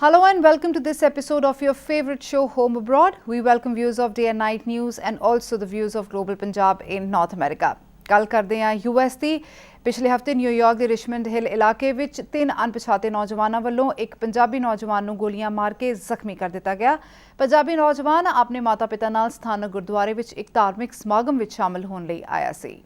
Hello and welcome to this episode of your favorite show Home Abroad. We welcome viewers of day and night news and also the views of Global Punjab in North America. ਗੱਲ ਕਰਦੇ ਹਾਂ US ਦੀ। ਪਿਛਲੇ ਹਫਤੇ New York ਦੇ Richmond ਹਿੱਲ ਇਲਾਕੇ ਵਿੱਚ 3 ਅਣਪਛਾਤੇ ਨੌਜਵਾਨਾਂ ਵੱਲੋਂ ਇੱਕ ਪੰਜਾਬੀ ਨੌਜਵਾਨ ਨੂੰ ਗੋਲੀਆਂ ਮਾਰ ਕੇ ਜ਼ਖਮੀ ਕਰ ਦਿੱਤਾ ਗਿਆ। ਪੰਜਾਬੀ ਨੌਜਵਾਨ ਆਪਣੇ ਮਾਤਾ-ਪਿਤਾ ਨਾਲ ਸਥਾਨਕ ਗੁਰਦੁਆਰੇ ਵਿੱਚ ਇੱਕ ਧਾਰਮਿਕ ਸਮਾਗਮ ਵਿੱਚ ਸ਼ਾਮਲ ਹੋਣ ਲਈ ਆਇਆ ਸੀ।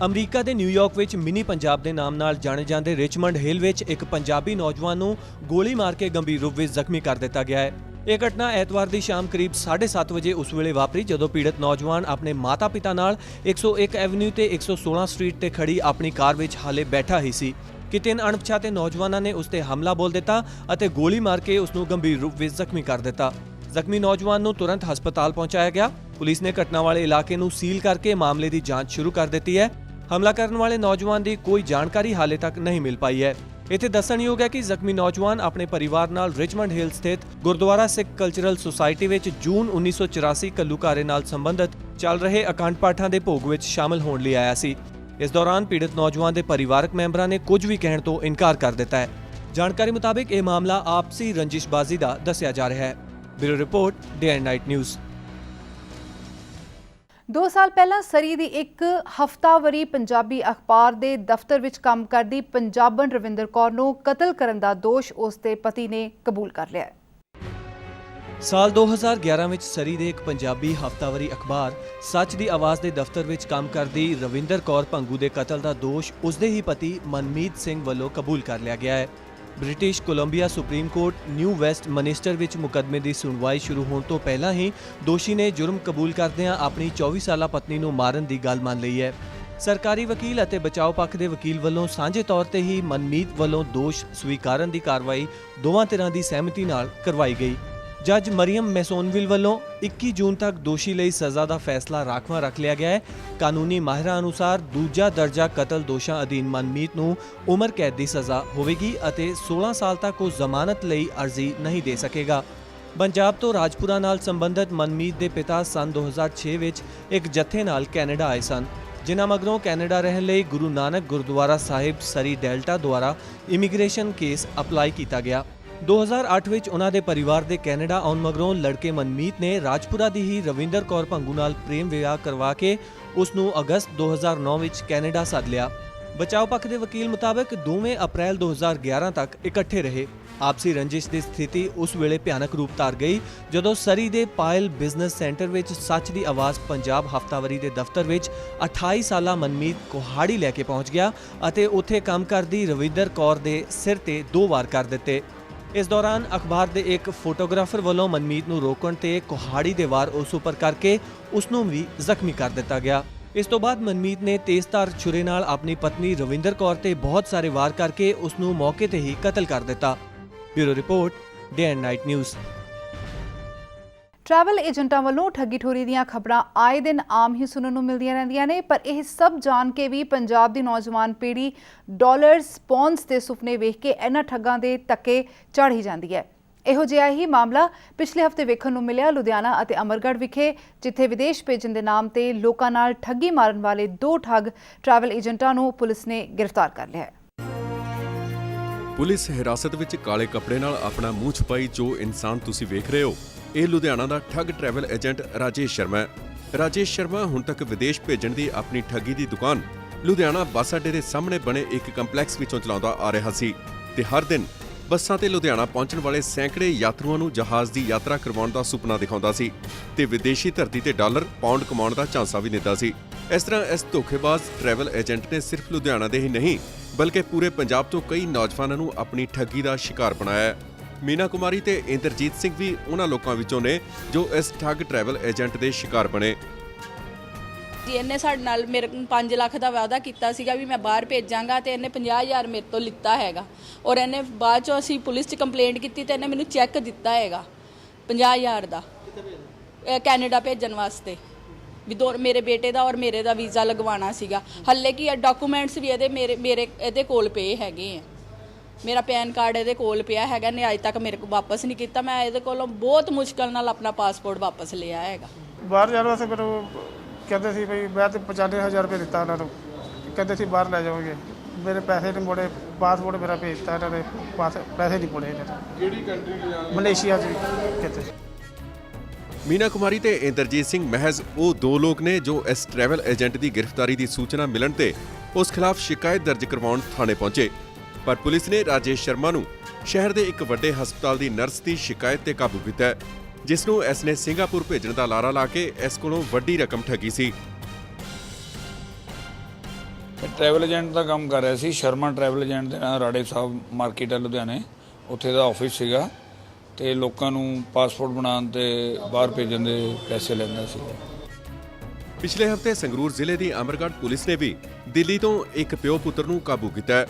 ਅਮਰੀਕਾ ਦੇ ਨਿਊਯਾਰਕ ਵਿੱਚ ਮਿਨੀ ਪੰਜਾਬ ਦੇ ਨਾਮ ਨਾਲ ਜਾਣੇ ਜਾਂਦੇ ਰਿਚਮੰਡ ਹਿੱਲ ਵਿੱਚ ਇੱਕ ਪੰਜਾਬੀ ਨੌਜਵਾਨ ਨੂੰ ਗੋਲੀ ਮਾਰ ਕੇ ਗੰਭੀਰ ਰੂਪ ਵਿੱਚ ਜ਼ਖਮੀ ਕਰ ਦਿੱਤਾ ਗਿਆ ਹੈ। ਇਹ ਘਟਨਾ ਐਤਵਾਰ ਦੀ ਸ਼ਾਮ ਕਰੀਬ 7:30 ਵਜੇ ਉਸ ਵੇਲੇ ਵਾਪਰੀ ਜਦੋਂ ਪੀੜਤ ਨੌਜਵਾਨ ਆਪਣੇ ਮਾਤਾ-ਪਿਤਾ ਨਾਲ 101 ਐਵਨਿਊ ਤੇ 116 ਸਟਰੀਟ ਤੇ ਖੜੀ ਆਪਣੀ ਕਾਰ ਵਿੱਚ ਹਾਲੇ ਬੈਠਾ ਹੀ ਸੀ ਕਿ 3 ਅਣਪਛਾਤੇ ਨੌਜਵਾਨਾਂ ਨੇ ਉਸ ਤੇ ਹਮਲਾ ਬੋਲ ਦਿੱਤਾ ਅਤੇ ਗੋਲੀ ਮਾਰ ਕੇ ਉਸ ਨੂੰ ਗੰਭੀਰ ਰੂਪ ਵਿੱਚ ਜ਼ਖਮੀ ਕਰ ਦਿੱਤਾ। ਜ਼ਖਮੀ ਨੌਜਵਾਨ ਨੂੰ ਤੁਰੰਤ ਹਸਪਤਾਲ ਪਹੁੰਚਾਇਆ ਗਿਆ। ਪੁਲਿਸ ਨੇ ਘਟਨਾ ਵਾਲੇ ਇਲਾਕੇ ਨੂੰ ਸੀਲ ਕਰਕੇ ਮਾਮਲੇ ਦੀ ਜਾਂਚ ਸ਼ੁਰੂ ਕਰ ਦਿੱਤੀ ਹੈ। ਹਮਲਾ ਕਰਨ ਵਾਲੇ ਨੌਜਵਾਨ ਦੀ ਕੋਈ ਜਾਣਕਾਰੀ ਹਾਲੇ ਤੱਕ ਨਹੀਂ ਮਿਲ ਪਾਈ ਹੈ। ਇੱਥੇ ਦੱਸਣਯੋਗ ਹੈ ਕਿ ਜ਼ਖਮੀ ਨੌਜਵਾਨ ਆਪਣੇ ਪਰਿਵਾਰ ਨਾਲ ਰਿਚਮੰਡ ਹਿੱਲ ਸਥਿਤ ਗੁਰਦੁਆਰਾ ਸਿੱਖ ਕਲਚਰਲ ਸੁਸਾਇਟੀ ਵਿੱਚ ਜੂਨ 1984 ਘੱਲੂਘਾਰੇ ਨਾਲ ਸੰਬੰਧਿਤ ਚੱਲ ਰਹੇ ਅਖੰਡ ਪਾਠਾਂ ਦੇ ਭੋਗ ਵਿੱਚ ਸ਼ਾਮਲ ਹੋਣ ਲਈ ਆਇਆ ਸੀ। ਇਸ ਦੌਰਾਨ ਪੀੜਤ ਨੌਜਵਾਨ ਦੇ ਪਰਿਵਾਰਕ ਮੈਂਬਰਾਂ ਨੇ ਕੁਝ ਵੀ ਕਹਿਣ ਤੋਂ ਇਨਕਾਰ ਕਰ ਦਿੱਤਾ ਹੈ। ਜਾਣਕਾਰੀ ਮੁਤਾਬਿਕ ਇਹ ਮਾਮਲਾ ਆਪਸੀ ਰੰਜਿਸ਼ਬਾਜ਼ੀ ਦਾ ਦੱਸਿਆ ਜਾ ਰਿਹਾ ਹੈ। Bureau report, day and night news. 2 ਸਾਲ ਪਹਿਲਾਂ ਸਰੀ ਦੀ ਇੱਕ ਹਫ਼ਤਾਵਾਰੀ ਪੰਜਾਬੀ ਅਖਬਾਰ ਦੇ ਦਫ਼ਤਰ ਵਿੱਚ ਕੰਮ ਕਰਦੀ ਪੰਜਾਬਣ ਰਵਿੰਦਰ ਕੌਰ ਨੂੰ ਕਤਲ ਕਰਨ ਦਾ ਦੋਸ਼ ਉਸ ਦੇ ਪਤੀ ਨੇ ਕਬੂਲ ਕਰ ਲਿਆ ਹੈ। ਸਾਲ 2011 ਵਿੱਚ ਸਰੀ ਦੇ ਇੱਕ ਪੰਜਾਬੀ ਹਫ਼ਤਾਵਾਰੀ ਅਖਬਾਰ ਸੱਚ ਦੀ ਆਵਾਜ਼ ਦੇ ਦਫ਼ਤਰ ਵਿੱਚ ਕੰਮ ਕਰਦੀ ਰਵਿੰਦਰ ਕੌਰ ਭੰਗੂ ਦੇ ਕਤਲ ਦਾ ਦੋਸ਼ ਉਸਦੇ ਹੀ ਪਤੀ ਮਨਮੀਤ ਸਿੰਘ ਵੱਲੋਂ ਕਬੂਲ ਕਰ ਲਿਆ ਗਿਆ ਹੈ। British Columbia supreme court New ਵੈਸਟ ਮਨਿਸਟਰ ਵਿੱਚ ਮੁਕੱਦਮੇ ਦੀ ਸੁਣਵਾਈ ਸ਼ੁਰੂ ਹੋਣ ਤੋਂ ਪਹਿਲਾਂ ਹੀ ਦੋਸ਼ੀ ਨੇ ਜੁਰਮ ਕਬੂਲ ਕਰਦਿਆਂ ਆਪਣੀ 24 ਸਾਲਾ ਪਤਨੀ ਨੂੰ ਮਾਰਨ ਦੀ ਗੱਲ ਮੰਨ ਲਈ ਹੈ। ਸਰਕਾਰੀ ਵਕੀਲ ਅਤੇ ਬਚਾਓ ਪੱਖ ਦੇ ਵਕੀਲ ਵੱਲੋਂ ਸਾਂਝੇ ਤੌਰ ਤੇ ਹੀ ਮਨਮੀਤ ਵੱਲੋਂ ਦੋਸ਼ ਸਵੀਕਾਰਨ ਦੀ ਕਾਰਵਾਈ ਦੋਵਾਂ ਧਿਰਾਂ ਦੀ ਸਹਿਮਤੀ ਨਾਲ ਕਰਵਾਈ ਗਈ। ਜੱਜ ਮਰੀਅਮ ਮੈਸੋਨਵਿਲ ਵੱਲੋਂ 21 ਜੂਨ ਤੱਕ ਦੋਸ਼ੀ ਲਈ ਸਜ਼ਾ ਦਾ ਫੈਸਲਾ ਰਾਖਵਾਂ ਰੱਖ ਲਿਆ ਗਿਆ ਹੈ। ਕਾਨੂੰਨੀ ਮਾਹਿਰਾਂ ਅਨੁਸਾਰ ਦੂਜਾ ਦਰਜਾ ਕਤਲ ਦੋਸ਼ਾਂ ਅਧੀਨ ਮਨਮੀਤ ਨੂੰ ਉਮਰ ਕੈਦ ਦੀ ਸਜ਼ਾ ਹੋਵੇਗੀ ਅਤੇ 16 ਸਾਲ ਤੱਕ ਉਹ ਜ਼ਮਾਨਤ ਲਈ ਅਰਜ਼ੀ ਨਹੀਂ ਦੇ ਸਕੇਗਾ। ਪੰਜਾਬ ਤੋਂ ਰਾਜਪੁਰਾ ਨਾਲ ਸੰਬੰਧਿਤ ਮਨਮੀਤ ਦੇ ਪਿਤਾ ਸੰਨ 2006 ਵਿੱਚ ਇੱਕ ਜੱਥੇ ਨਾਲ ਕੈਨੇਡਾ ਆਏ ਸਨ, ਜਿਨ੍ਹਾਂ ਮਗਰੋਂ ਕੈਨੇਡਾ ਰਹਿਣ ਲਈ ਗੁਰੂ ਨਾਨਕ ਗੁਰਦੁਆਰਾ ਸਾਹਿਬ ਸਰੀ ਡੈਲਟਾ ਦੁਆਰਾ ਇਮੀਗ੍ਰੇਸ਼ਨ ਕੇਸ ਅਪਲਾਈ ਕੀਤਾ ਗਿਆ। 2008 ਵਿੱਚ ਉਹਨਾਂ ਦੇ ਪਰਿਵਾਰ ਦੇ ਕੈਨੇਡਾ ਆਉਣ ਮਗਰੋਂ ਲੜਕੇ ਮਨਮੀਤ ਨੇ ਰਾਜਪੁਰਾ ਦੀ ਹੀ ਰਵਿੰਦਰ ਕੌਰ ਭੰਗੂ ਨਾਲ ਪ੍ਰੇਮ ਵਿਆਹ ਕਰਵਾ ਕੇ ਉਸ ਨੂੰ ਅਗਸਤ 2009 ਵਿੱਚ ਕੈਨੇਡਾ ਸੱਦ ਲਿਆ। ਬਚਾਓ ਪੱਖ ਦੇ ਵਕੀਲ ਮੁਤਾਬਕ ਦੋਵੇਂ ਅਪ੍ਰੈਲ 2011 ਤੱਕ ਇਕੱਠੇ ਰਹੇ। ਆਪਸੀ ਰੰਜਿਸ਼ ਦੀ ਸਥਿਤੀ ਉਸ ਵੇਲੇ ਭਿਆਨਕ ਰੂਪ ਧਾਰ ਗਈ ਜਦੋਂ ਸਰੀ ਦੇ ਪਾਇਲ ਬਿਜ਼ਨਸ ਸੈਂਟਰ ਵਿੱਚ ਸੱਚ ਦੀ ਆਵਾਜ਼ ਪੰਜਾਬ ਹਫ਼ਤਾਵਾਰੀ ਦੇ ਦਫ਼ਤਰ ਵਿੱਚ 28 ਸਾਲਾ ਮਨਮੀਤ ਕੁਹਾੜੀ ਲੈ ਕੇ ਪਹੁੰਚ ਗਿਆ ਅਤੇ ਉੱਥੇ ਕੰਮ ਕਰਦੀ ਰਵਿੰਦਰ ਕੌਰ ਦੇ ਸਿਰ ਤੇ 2 ਵਾਰ ਕਰ ਦਿੱਤੇ। ਇਸ ਦੌਰਾਨ ਅਖਬਾਰ ਦੇ ਇੱਕ ਫੋਟੋਗ੍ਰਾਫਰ ਵੱਲੋਂ ਮਨਮੀਤ ਨੂੰ ਰੋਕਣ ਤੇ ਕੁਹਾੜੀ ਦੇ ਵਾਰ ਉਸ ਉੱਪਰ ਕਰਕੇ ਉਸ ਨੂੰ ਵੀ ਜ਼ਖਮੀ ਕਰ ਦਿੱਤਾ ਗਿਆ। ਇਸ ਤੋਂ ਬਾਅਦ ਮਨਮੀਤ ਨੇ ਤੇਜ਼ਧਾਰ ਛੁਰੇ ਨਾਲ ਆਪਣੀ ਪਤਨੀ ਰਵਿੰਦਰ ਕੌਰ ਤੇ ਬਹੁਤ ਸਾਰੇ ਵਾਰ ਕਰਕੇ ਉਸ ਨੂੰ ਮੌਕੇ ਤੇ ਹੀ ਕਤਲ ਕਰ ਦਿੱਤਾ। Bureau report, day and night news. Travel ਏਜੰਟਾਂ ਵੱਲੋਂ ਠੱਗੀ ਠੋਰੀ ਦੀਆਂ ਖਬਰਾਂ ਆਏ ਦਿਨ ਆਮ ਹੀ ਸੁਣਨ ਨੂੰ ਮਿਲਦੀਆਂ ਰਹਿੰਦੀਆਂ ਨੇ, ਪਰ ਇਹ ਸਭ ਜਾਣ ਕੇ ਵੀ ਪੰਜਾਬ ਦੀ ਨੌਜਵਾਨ ਪੀੜ੍ਹੀ ਡਾਲਰਸ ਪੌਂਡਸ ਦੇ ਸੁਪਨੇ ਵੇਖ ਕੇ ਇਹਨਾਂ ਠੱਗਾਂ ਦੇ ਧੱਕੇ ਚੜ੍ਹ ਹੀ ਜਾਂਦੀ ਹੈ। ਇਹੋ ਜਿਹਾ ਹੀ ਮਾਮਲਾ ਪਿਛਲੇ ਹਫ਼ਤੇ ਵੇਖਣ ਨੂੰ ਮਿਲਿਆ ਲੁਧਿਆਣਾ ਅਤੇ ਅਮਰਗੜ੍ਹ ਵਿਖੇ, ਜਿੱਥੇ ਵਿਦੇਸ਼ ਭੇਜਣ ਦੇ ਨਾਮ ਤੇ ਲੋਕਾਂ ਨਾਲ ਠੱਗੀ ਮਾਰਨ ਵਾਲੇ 2 ਠੱਗ ਟਰੈਵਲ ਏਜੰਟਾਂ ਨੂੰ ਪੁਲਿਸ ਨੇ ਗ੍ਰਿਫਤਾਰ ਕਰ ਲਿਆ ਹੈ। ਪੁਲਿਸ ਹਿਰਾਸਤ ਵਿੱਚ ਕਾਲੇ ਕੱਪੜੇ ਨਾਲ ਆਪਣਾ ਮੂੰਹ ਛੁਪਾਈ ਜੋ ਇਨਸਾਨ ਤੁਸੀਂ ਵੇਖ ਰਹੇ ਹੋ, ਇਹ ਲੁਧਿਆਣਾ ਦਾ ਠੱਗ ਟਰੈਵਲ ਏਜੰਟ ਰਾਜੇਸ਼ ਸ਼ਰਮਾ ਹੈ। ਰਾਜੇਸ਼ ਸ਼ਰਮਾ ਹੁਣ ਤੱਕ ਵਿਦੇਸ਼ ਭੇਜਣ ਦੀ ਆਪਣੀ ਠੱਗੀ ਦੀ ਦੁਕਾਨ ਲੁਧਿਆਣਾ ਬੱਸ ਅੱਡੇ ਦੇ ਸਾਹਮਣੇ ਬਣੇ ਇੱਕ ਕੰਪਲੈਕਸ ਵਿੱਚੋਂ ਚਲਾਉਂਦਾ ਆ ਰਿਹਾ ਸੀ ਤੇ ਹਰ ਦਿਨ ਬੱਸਾਂ ਤੇ ਲੁਧਿਆਣਾ ਪਹੁੰਚਣ ਵਾਲੇ ਸੈਂਕੜੇ ਯਾਤਰੂਆਂ ਨੂੰ ਜਹਾਜ਼ ਦੀ ਯਾਤਰਾ ਕਰਵਾਉਣ ਦਾ ਸੁਪਨਾ ਦਿਖਾਉਂਦਾ ਸੀ ਤੇ ਵਿਦੇਸ਼ੀ ਧਰਤੀ ਤੇ ਡਾਲਰ ਪੌਂਡ ਕਮਾਉਣ ਦਾ ਝਾਂਸਾ ਵੀ ਦਿੰਦਾ ਸੀ। ਇਸ ਤਰ੍ਹਾਂ ਇਸ ਧੋਖੇਬਾਜ਼ ਟਰੈਵਲ ਏਜੰਟ ਨੇ ਸਿਰਫ ਲੁਧਿਆਣਾ ਦੇ ਹੀ ਨਹੀਂ ਬਲਕਿ ਪੂਰੇ ਪੰਜਾਬ ਤੋਂ ਕਈ ਨੌਜਵਾਨਾਂ ਨੂੰ ਆਪਣੀ ਠੱਗੀ ਦਾ ਸ਼ਿਕਾਰ ਬਣਾਇਆ ਹੈ। ਮੀਨਾ ਕੁਮਾਰੀ ਤੇ ਇੰਦਰਜੀਤ ਸਿੰਘ ਵੀ ਉਹਨਾਂ ਲੋਕਾਂ ਵਿੱਚੋਂ ਨੇ ਜੋ ਇਸ ਠੱਗ ਟਰੈਵਲ ਏਜੰਟ ਦੇ ਸ਼ਿਕਾਰ ਬਣੇ। ਜੀ ਇਹਨੇ ਸਾਡੇ ਨਾਲ ਮੇਰੇ 5 ਲੱਖ ਦਾ ਵਾਅਦਾ ਕੀਤਾ ਸੀਗਾ ਵੀ ਮੈਂ ਬਾਹਰ ਭੇਜਾਂਗਾ ਤੇ ਇਹਨੇ 50,000 ਮੇਰੇ ਤੋਂ ਲਿੱਤਾ ਹੈਗਾ ਔਰ ਇਹਨੇ ਬਾਅਦ ਚੋਂ ਅਸੀਂ ਪੁਲਿਸ 'ਚ ਕੰਪਲੇਂਟ ਕੀਤੀ ਤੇ ਇਹਨੇ ਮੈਨੂੰ ਚੈੱਕ ਦਿੱਤਾ ਹੈਗਾ 50,000 ਦਾ ਕੈਨੇਡਾ ਭੇਜਣ ਵਾਸਤੇ ਵੀ ਮੇਰੇ ਬੇਟੇ ਦਾ ਔਰ ਮੇਰੇ ਦਾ ਵੀਜ਼ਾ ਲਗਵਾਉਣਾ ਸੀਗਾ। ਹੱਲੇ ਕੀ ਡਾਕੂਮੈਂਟਸ ਵੀ ਮੇਰੇ ਇਹਦੇ ਕੋਲ ਪਏ ਹੈਗੇ ਆ। ਮੇਰਾ ਪੈਨ ਕਾਰਡ ਇਹਦੇ ਕੋਲ ਪਿਆ ਹੈਗਾ, ਨੇ ਅੱਜ ਤੱਕ ਮੇਰੇ ਕੋਲ ਵਾਪਸ ਨਹੀਂ ਕੀਤਾ। ਮੈਂ ਇਹਦੇ ਕੋਲੋਂ ਬਹੁਤ ਮੁਸ਼ਕਲ ਨਾਲ ਆਪਣਾ ਪਾਸਪੋਰਟ ਵਾਪਸ ਲਿਆ ਹੈਗਾ। ਬਾਹਰ ਜਾਣ ਵਾਸਤੇ ਮੈਨੂੰ ਕਹਿੰਦੇ ਸੀ ਬਈ ਮੈਂ ਤਾਂ 95,000 ਰੁਪਏ ਦਿੱਤਾ ਉਹਨਾਂ ਨੂੰ, ਕਹਿੰਦੇ ਸੀ ਬਾਹਰ ਲੈ ਜਾਓਗੇ। ਮੇਰੇ ਪੈਸੇ ਨਹੀਂ ਮੁੜੇ, ਪਾਸਪੋਰਟ ਮੇਰਾ ਭੇਜਤਾ ਇਹਨਾਂ ਨੇ, ਪੈਸੇ ਨਹੀਂ ਮੁੜੇ ਇਹਨਾਂ ਦੇ। ਕਿਹੜੀ ਕੰਟਰੀ ਮਲੇਸ਼ੀਆ 'ਚ ਕਿਤੇ। ਮੀਨਾ ਕੁਮਾਰੀ ਤੇ ਇੰਦਰਜੀਤ ਸਿੰਘ ਮਹਿਜ਼ ਉਹ ਦੋ ਲੋਕ ਨੇ ਜੋ ਇਸ ਟਰੈਵਲ ਏਜੰਟ ਦੀ ਗ੍ਰਿਫਤਾਰੀ ਦੀ ਸੂਚਨਾ ਮਿਲਣ ਤੇ ਉਸ ਖਿਲਾਫ ਸ਼ਿਕਾਇਤ ਦਰਜ ਕਰਵਾਉਣ ਥਾਣੇ ਪਹੁੰਚੇ। ਪਰ ਪੁਲਿਸ ਨੇ ਰਾਜੇਸ਼ ਸ਼ਰਮਾ ਨੂੰ ਸ਼ਹਿਰ ਦੇ ਇੱਕ ਵੱਡੇ ਹਸਪਤਾਲ ਦੀ ਨਰਸ ਦੀ ਸ਼ਿਕਾਇਤ ਤੇ ਕਾਬੂ ਕੀਤਾ ਹੈ, ਜਿਸ ਨੂੰ ਇਸ ਨੇ ਸਿੰਗਾਪੁਰ ਭੇਜਣ ਦਾ ਲਾਰਾ ਲਾ ਕੇ ਇਸ ਕੋਲੋਂ ਵੱਡੀ ਰਕਮ ਠੱਗੀ ਸੀ। ਟਰੈਵਲ ਏਜੰਟ ਦਾ ਕੰਮ ਕਰ ਰਿਹਾ ਸੀ, ਸ਼ਰਮਾ ਟਰੈਵਲ ਏਜੰਟ ਦੇ ਨਾਲ ਰਾੜੇ ਸਾਹਿਬ ਮਾਰਕੀਟ ਹੈ ਲੁਧਿਆਣੇ, ਉੱਥੇ ਦਾ ਆਫਿਸ ਸੀਗਾ ਤੇ ਲੋਕਾਂ ਨੂੰ ਪਾਸਪੋਰਟ ਬਣਾਉਣ ਤੇ ਬਾਹਰ ਭੇਜਣ ਦੇ ਪੈਸੇ ਲੈਂਦਾ ਸੀ। ਪਿਛਲੇ ਹਫ਼ਤੇ ਸੰਗਰੂਰ ਜ਼ਿਲ੍ਹੇ ਦੀ ਅਮਰਗੜ੍ਹ ਪੁਲਿਸ ਨੇ ਵੀ ਦਿੱਲੀ ਤੋਂ ਇੱਕ ਪਿਓ ਪੁੱਤਰ ਨੂੰ ਕਾਬੂ ਕੀਤਾ ਹੈ,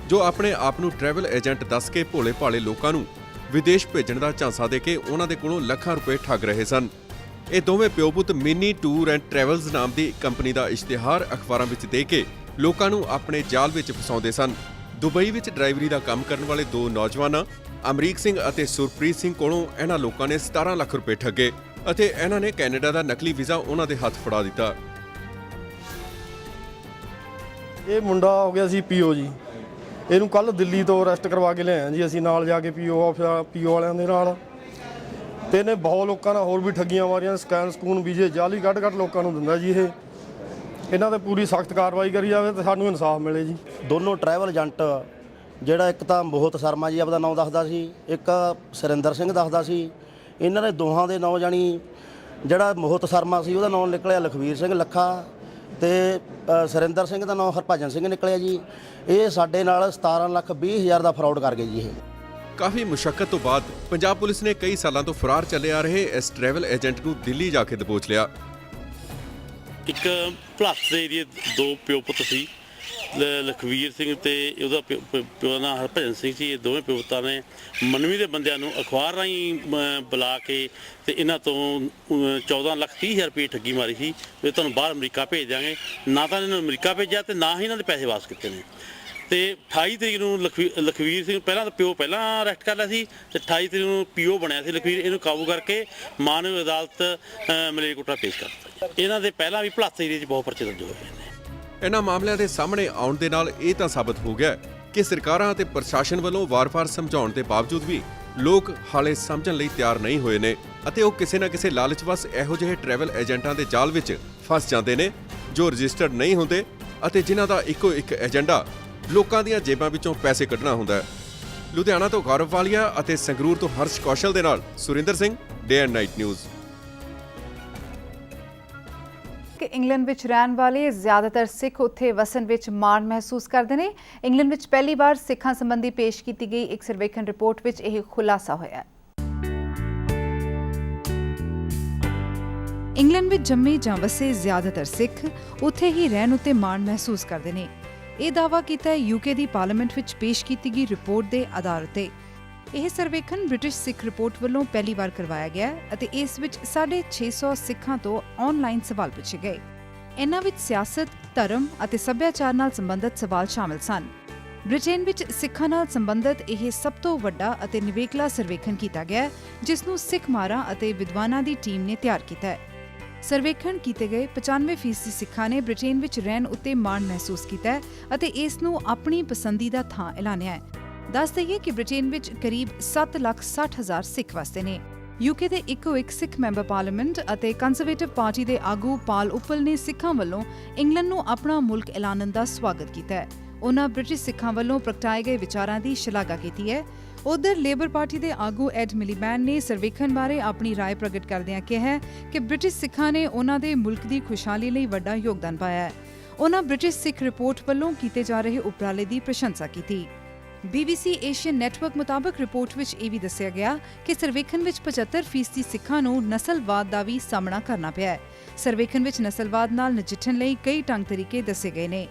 ਜੋ ਆਪਣੇ ਆਪ ਨੂੰ ਟਰੈਵਲ ਏਜੰਟ ਦੱਸ ਕੇ ਭੋਲੇ ਭਾਲੇ ਲੋਕਾਂ ਨੂੰ ਵਿਦੇਸ਼ ਭੇਜਣ ਦਾ ਝਾਂਸਾ ਦੇ ਕੇ ਉਹਨਾਂ ਦੇ ਕੋਲੋਂ ਲੱਖਾਂ ਰੁਪਏ ਠੱਗ ਰਹੇ ਸਨ। ਇਹ ਦੋਵੇਂ ਪਿਓ ਪੁੱਤ ਮਿੰਨੀ ਟੂਰ ਐਂਡ ਟਰੈਵਲਸ ਨਾਮ ਦੀ ਕੰਪਨੀ ਦਾ ਇਸ਼ਤਿਹਾਰ ਅਖਬਾਰਾਂ ਵਿੱਚ ਦੇ ਕੇ ਲੋਕਾਂ ਨੂੰ ਆਪਣੇ ਜਾਲ ਵਿੱਚ ਫਸਾਉਂਦੇ ਸਨ। ਦੁਬਈ ਵਿੱਚ ਡਰਾਈਵਰੀ ਦਾ ਕੰਮ ਕਰਨ ਵਾਲੇ ਦੋ ਨੌਜਵਾਨਾਂ ਅਮਰੀਕ ਸਿੰਘ ਅਤੇ ਸੁਰਪ੍ਰੀਤ ਸਿੰਘ ਕੋਲੋਂ ਇਹਨਾਂ ਲੋਕਾਂ ਨੇ 17 ਲੱਖ ਰੁਪਏ ਠੱਗੇ ਅਤੇ ਇਹਨਾਂ ਨੇ ਕੈਨੇਡਾ ਦਾ ਨਕਲੀ ਵੀਜ਼ਾ ਉਹਨਾਂ ਦੇ ਹੱਥ ਫੜਾ ਦਿੱਤਾ। ਇਹ ਮੁੰਡਾ ਹੋ ਗਿਆ ਸੀ ਪੀਓ ਜੀ, ਇਹਨੂੰ ਕੱਲ ਦਿੱਲੀ ਤੋਂ ਅਰੈਸਟ ਕਰਵਾ ਕੇ ਲਿਆਏ ਜੀ ਅਸੀਂ, ਨਾਲ ਜਾ ਕੇ ਪੀਓ ਵਾਲਿਆਂ ਦੇ ਨਾਲ। ਤੇ ਇਹਨੇ ਬਹੁਤ ਲੋਕਾਂ ਨਾਲ ਹੋਰ ਵੀ ਠੱਗੀਆਂ ਮਾਰੀਆਂ, ਸਕੂਨ ਵੀਜ਼ੇ ਜਾਲੀ ਕੱਢ ਲੋਕਾਂ ਨੂੰ ਦਿੰਦਾ ਜੀ ਇਹ। ਇਹਨਾਂ ਤੇ ਪੂਰੀ ਸਖਤ ਕਾਰਵਾਈ ਕਰੀ ਜਾਵੇ ਤੇ ਸਾਨੂੰ ਇਨਸਾਫ ਮਿਲੇ ਜੀ। ਦੋਨੋਂ ਟਰੈਵਲ ਏਜੰਟ, ਜਿਹੜਾ ਇੱਕ ਤਾਂ ਮੋਹਤ ਸ਼ਰਮਾ ਜੀ ਆਪਦਾ ਨਾਮ ਦੱਸਦਾ ਸੀ, ਇੱਕ ਸੁਰਿੰਦਰ ਸਿੰਘ ਦੱਸਦਾ ਸੀ। ਇਹਨਾਂ ਦੇ ਦੋਹਾਂ ਦੇ ਨਾਂ ਜਾਣੀ ਜਿਹੜਾ ਮੋਹਤ ਸ਼ਰਮਾ ਸੀ ਉਹਦਾ ਨਾਮ ਨਿਕਲਿਆ ਲਖਵੀਰ ਸਿੰਘ ਲੱਖਾ ਤੇ ਸੁਰਿੰਦਰ ਸਿੰਘ ਦਾ ਨਾਮ ਹਰਭਜਨ ਸਿੰਘ ਨਿਕਲਿਆ ਜੀ। ਇਹ ਸਾਡੇ ਨਾਲ 17,20,000 ਦਾ ਫਰਾਡ ਕਰ ਗਏ ਜੀ ਇਹ। ਕਾਫੀ ਮੁਸ਼ੱਕਤ ਤੋਂ ਬਾਅਦ ਪੰਜਾਬ ਪੁਲਿਸ ਨੇ ਕਈ ਸਾਲਾਂ ਤੋਂ ਫਰਾਰ ਚੱਲੇ ਆ ਰਹੇ ਇਸ ਟਰੈਵਲ ਏਜੰਟ ਨੂੰ ਦਿੱਲੀ ਜਾ ਕੇ ਦਬੋਚ ਲਿਆ। ਇੱਕ ਭਲਾਸ ਦੇ ਏਰੀਏ ਦੋ ਪਿਓ ਪੁੱਤ ਸੀ, ਲਖਵੀਰ ਸਿੰਘ ਤੇ ਉਹਦਾ ਪਿਓ ਦਾ ਹਰਭਜਨ ਸਿੰਘ ਸੀ। ਇਹ ਦੋਵੇਂ ਪਿਓ ਪੁੱਤਾਂ ਨੇ ਮਨਵੀ ਦੇ ਬੰਦਿਆਂ ਨੂੰ ਅਖਬਾਰ ਰਾਹੀਂ ਬੁਲਾ ਕੇ ਤੇ ਇਹਨਾਂ ਤੋਂ 14,30,000 ਰੁਪਏ ਠੱਗੀ ਮਾਰੀ ਸੀ ਵੀ ਤੁਹਾਨੂੰ ਬਾਹਰ ਅਮਰੀਕਾ ਭੇਜ ਦਿਆਂਗੇ। ਨਾ ਤਾਂ ਇਹਨਾਂ ਨੂੰ ਅਮਰੀਕਾ ਭੇਜਿਆ ਤੇ ਨਾ ਹੀ ਇਹਨਾਂ ਦੇ ਪੈਸੇ ਵਾਪਸ ਕੀਤੇ ਨੇ। ਤੇ 28 ਤਰੀਕ ਨੂੰ ਲਖਵੀਰ ਸਿੰਘ ਪਹਿਲਾਂ ਤਾਂ ਪਿਓ ਪਹਿਲਾਂ ਅਰੈਸਟ ਕਰ ਲਿਆ ਸੀ ਤੇ 28 ਤਰੀਕ ਨੂੰ ਪੀਓ ਬਣਿਆ ਸੀ ਲਖਵੀਰ। ਇਹਨੂੰ ਕਾਬੂ ਕਰਕੇ ਮਾਨਵ ਅਦਾਲਤ ਮਲੇਰਕੋਟਲਾ ਪੇਸ਼ ਕਰ ਦਿੱਤਾ। ਇਹਨਾਂ ਦੇ ਪਹਿਲਾਂ ਵੀ ਭਲਾਸ ਏਰੀਏ 'ਚ ਬਹੁਤ ਪਰਚੇ ਦਰਜ ਹੋਏ ਨੇ। ਇਹਨਾਂ ਮਾਮਲਿਆਂ ਦੇ ਸਾਹਮਣੇ ਆਉਣ ਦੇ ਨਾਲ ਇਹ ਤਾਂ ਸਾਬਤ ਹੋ ਗਿਆ ਕਿ ਸਰਕਾਰਾਂ ਅਤੇ ਪ੍ਰਸ਼ਾਸਨ ਵੱਲੋਂ ਵਾਰ-ਵਾਰ ਸਮਝਾਉਣ ਦੇ ਬਾਵਜੂਦ ਵੀ ਲੋਕ ਹਾਲੇ ਸਮਝਣ ਲਈ ਤਿਆਰ ਨਹੀਂ ਹੋਏ ਨੇ ਅਤੇ ਉਹ ਕਿਸੇ ਨਾ ਕਿਸੇ ਲਾਲਚਵਸ ਇਹੋ ਜਿਹੇ ਟਰੈਵਲ ਏਜੰਟਾਂ ਦੇ ਜਾਲ ਵਿੱਚ ਫਸ ਜਾਂਦੇ ਨੇ ਜੋ ਰਜਿਸਟਰਡ ਨਹੀਂ ਹੁੰਦੇ ਅਤੇ ਜਿਨ੍ਹਾਂ ਦਾ ਇੱਕੋ ਇੱਕ ਏਜੰਡਾ ਲੋਕਾਂ ਦੀਆਂ ਜੇਬਾਂ ਵਿੱਚੋਂ ਪੈਸੇ ਕੱਢਣਾ ਹੁੰਦਾ ਹੈ। ਲੁਧਿਆਣਾ ਤੋਂ ਗੌਰਵ ਵਾਲੀਆ ਅਤੇ ਸੰਗਰੂਰ ਤੋਂ ਹਰਸ਼ ਕੌਸ਼ਲ ਦੇ ਨਾਲ ਸੁਰਿੰਦਰ ਸਿੰਘ, ਡੇ ਐਂਡ ਨਾਈਟ ਨਿਊਜ਼। ਕਿ ਇੰਗਲੈਂਡ ਵਿੱਚ ਰਹਿਣ ਵਾਲੇ ਜ਼ਿਆਦਾਤਰ ਸਿੱਖ ਉੱਥੇ ਵਸਣ ਵਿੱਚ ਮਾਣ ਮਹਿਸੂਸ ਕਰਦੇ ਨੇ। ਇੰਗਲੈਂਡ ਵਿੱਚ ਪਹਿਲੀ ਵਾਰ ਸਿੱਖਾਂ ਸੰਬੰਧੀ ਪੇਸ਼ ਕੀਤੀ ਗਈ ਇੱਕ ਸਰਵੇਖਣ ਰਿਪੋਰਟ ਵਿੱਚ ਇਹ ਖੁਲਾਸਾ ਹੋਇਆ ਹੈ। ਇੰਗਲੈਂਡ ਵਿੱਚ ਜੰਮੇ ਜਾਂ ਵਸੇ ਜ਼ਿਆਦਾਤਰ ਸਿੱਖ ਉੱਥੇ ਹੀ ਰਹਿਣ ਉੱਤੇ ਮਾਣ ਮਹਿਸੂਸ ਕਰਦੇ ਨੇ। ਇਹ ਦਾਅਵਾ ਕੀਤਾ ਹੈ ਯੂਕੇ ਦੀ ਪਾਰਲੀਮੈਂਟ ਵਿੱਚ ਪੇਸ਼ ਕੀਤੀ ਗਈ ਰਿਪੋਰਟ ਦੇ ਆਧਾਰ ਉੱਤੇ। ਇਹ ਸਰਵੇਖਣ ਬ੍ਰਿਟਿਸ਼ ਸਿੱਖ ਰਿਪੋਰਟ ਵੱਲੋਂ ਪਹਿਲੀ ਵਾਰ ਕਰਵਾਇਆ ਗਿਆ ਅਤੇ ਇਸ ਵਿੱਚ 650 ਸਿੱਖਾਂ ਤੋਂ ਆਨਲਾਈਨ ਸਵਾਲ ਪੁੱਛੇ ਗਏ। ਇਹਨਾਂ ਵਿੱਚ ਸਿਆਸਤ, ਧਰਮ ਅਤੇ ਸੱਭਿਆਚਾਰ ਨਾਲ ਸੰਬੰਧਿਤ ਸਵਾਲ ਸ਼ਾਮਲ ਸਨ। ਬ੍ਰਿਟੇਨ ਵਿੱਚ ਸਿੱਖਾਂ ਨਾਲ ਸੰਬੰਧਿਤ ਇਹ ਸਭ ਤੋਂ ਵੱਡਾ ਅਤੇ ਨਿਵੇਕਲਾ ਸਰਵੇਖਣ ਕੀਤਾ ਗਿਆ ਜਿਸ ਨੂੰ ਸਿੱਖ ਮਾਹਰਾਂ ਅਤੇ ਵਿਦਵਾਨਾਂ ਦੀ ਟੀਮ ਨੇ ਤਿਆਰ ਕੀਤਾ ਹੈ। ਸਰਵੇਖਣ ਕੀਤੇ ਗਏ 95% ਸਿੱਖਾਂ ਨੇ ਬ੍ਰਿਟੇਨ ਵਿੱਚ ਰਹਿਣ ਉੱਤੇ ਮਾਣ ਮਹਿਸੂਸ ਕੀਤਾ ਹੈ ਅਤੇ ਇਸ ਨੂੰ ਆਪਣੀ ਪਸੰਦੀਦਾ ਥਾਂ ਐਲਾਨਿਆ ਹੈ। ਦੱਸ ਦਈਏ ਕਿ ਬ੍ਰਿਟੇਨ ਵਿੱਚ ਕਰੀਬ 7,60,000 ਸਿੱਖ ਵਸਦੇ ਨੇ। ਯੂਕੇ ਦੇ ਇੱਕੋ ਇੱਕ ਸਿੱਖ ਮੈਂਬਰ ਪਾਰਲੀਮੈਂਟ ਅਤੇ ਕੰਜ਼ਰਵੇਟਿਵ ਪਾਰਟੀ ਦੇ ਆਗੂ ਪਾਲ ਉਪਲ ਨੇ ਸਿੱਖਾਂ ਵੱਲੋਂ ਇੰਗਲੈਂਡ ਨੂੰ ਆਪਣਾ ਮੁਲਕ ਐਲਾਨਣ ਦਾ ਸਵਾਗਤ ਕੀਤਾ ਹੈ। ਉਨ੍ਹਾਂ ਬ੍ਰਿਟਿਸ਼ ਸਿੱਖਾਂ ਵੱਲੋਂ ਪ੍ਰਗਟਾਏ ਗਏ ਵਿਚਾਰਾਂ ਦੀ ਸ਼ਲਾਘਾ ਕੀਤੀ ਹੈ। ਉਧਰ ਲੇਬਰ ਪਾਰਟੀ ਦੇ ਆਗੂ ਐਡ ਮਿਲੀਬੈਨ ਨੇ ਸਰਵੇਖਣ ਬਾਰੇ ਆਪਣੀ ਰਾਏ ਪ੍ਰਗਟ ਕਰਦਿਆਂ ਕਿਹਾ ਕਿ ਬ੍ਰਿਟਿਸ਼ ਸਿੱਖਾਂ ਨੇ ਉਨ੍ਹਾਂ ਦੇ ਮੁਲਕ ਦੀ ਖੁਸ਼ਹਾਲੀ ਲਈ ਵੱਡਾ ਯੋਗਦਾਨ ਪਾਇਆ ਹੈ। ਉਨ੍ਹਾਂ ਬ੍ਰਿਟਿਸ਼ ਸਿੱਖ ਰਿਪੋਰਟ ਵੱਲੋਂ ਕੀਤੇ ਜਾ ਰਹੇ ਉਪਰਾਲੇ ਦੀ ਪ੍ਰਸ਼ੰਸਾ ਕੀਤੀ। BBC ਏਸ਼ੀਅਨ ਨੈਟਵਰਕ ਮੁਤਾਬਕ ਰਿਪੋਰਟ ਵਿੱਚ ਇਹ ਵੀ ਦੱਸਿਆ ਗਿਆ ਕਿ ਸਰਵੇਖਣ ਵਿੱਚ 75% ਸਿੱਖਾਂ ਨੂੰ ਨਸਲਵਾਦ ਦਾ ਵੀ ਸਾਹਮਣਾ ਕਰਨਾ ਪਿਆ ਹੈ। ਸਰਵੇਖਣ ਵਿੱਚ ਨਸਲਵਾਦ ਨਾਲ ਨਜਿੱਠਣ ਲਈ ਕਈ ਢੰਗ ਤਰੀਕੇ ਦੱਸੇ ਗਏ ਨੇ।